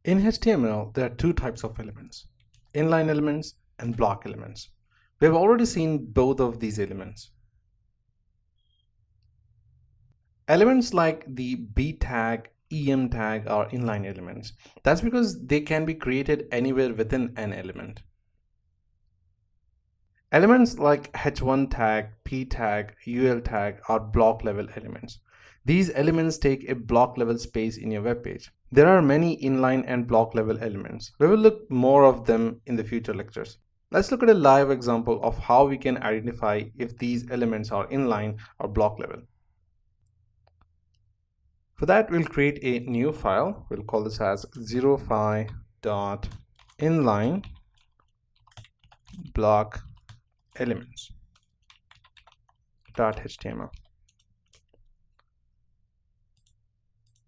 In HTML, there are two types of elements, inline elements and block elements. We have already seen both of these elements. Elements like the B tag, EM tag are inline elements. That's because they can be created anywhere within an element. Elements like H1 tag, P tag, UL tag are block level elements. These elements take a block level space in your web page. There are many inline and block level elements. We will look more of them in the future lectures. Let's look at a live example of how we can identify if these elements are inline or block level. For that, we'll create a new file. We'll call this as 05.inline block elements.html.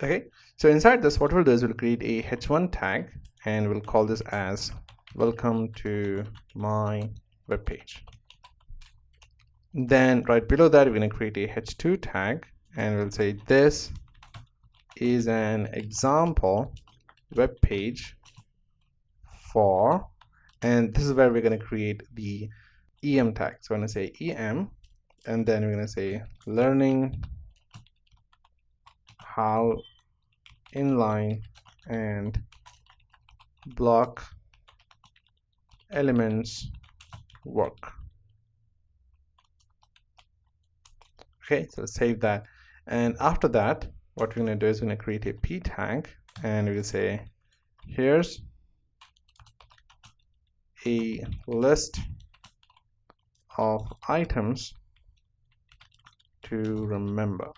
Okay, so inside this, what we'll do is we'll create a h1 tag and we'll call this as welcome to my web page. Then right below that, we're going to create a h2 tag and we'll say this is an example web page for, and this is where we're going to create the EM tag. So I'm going to say EM, and then we're going to say learning how inline and block elements work. Okay, so save that, and after that, what we're going to do is we're going to create a P tag and we'll say here's a list of items to remember.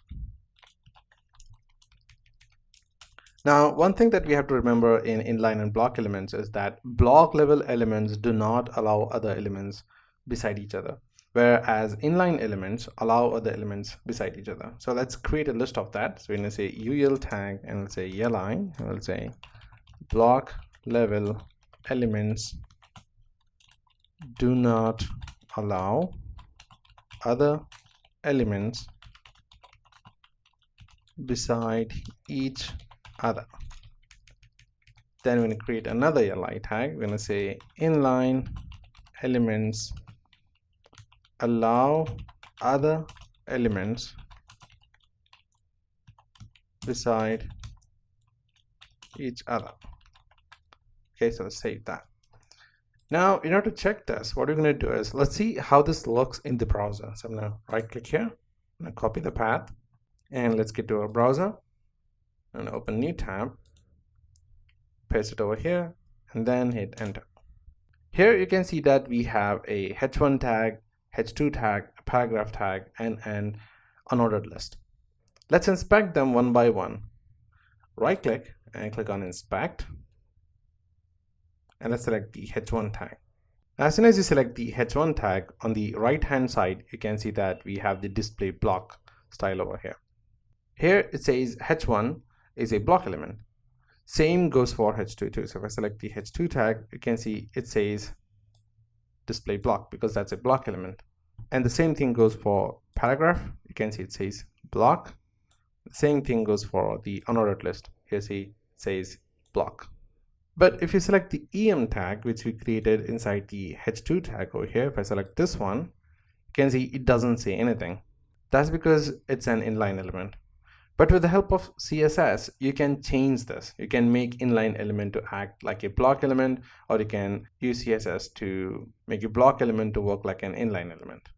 Now, one thing that we have to remember in inline and block elements is that block level elements do not allow other elements beside each other, whereas inline elements allow other elements beside each other. So let's create a list of that. So we're going to say UL tag and we'll say li and we'll say block level elements do not allow other elements beside each other. Then we're going to create another li tag. We're going to say inline elements allow other elements beside each other. Okay, so let's save that. Now, in order to check this, what we're going to do is let's see how this looks in the browser. So I'm going to right click here, I'm going to copy the path, and let's get to our browser and open new tab, paste it over here, and then hit enter. Here you can see that we have a h1 tag, h2 tag, a paragraph tag, and an unordered list. Let's inspect them one by one. Right click and click on inspect, and let's select the h1 tag. As soon as you select the h1 tag, on the right hand side you can see that we have the display block style over here. Here it says h1 is a block element. Same goes for h2 too. So if I select the h2 tag, you can see it says display block because that's a block element. And the same thing goes for paragraph. You can see it says block. The same thing goes for the unordered list. Here see it says block. But if you select the EM tag, which we created inside the h2 tag over here, if I select this one, you can see it doesn't say anything. That's because it's an inline element. But with the help of CSS, you can change this. You can make inline element to act like a block element, or you can use CSS to make a block element to work like an inline element.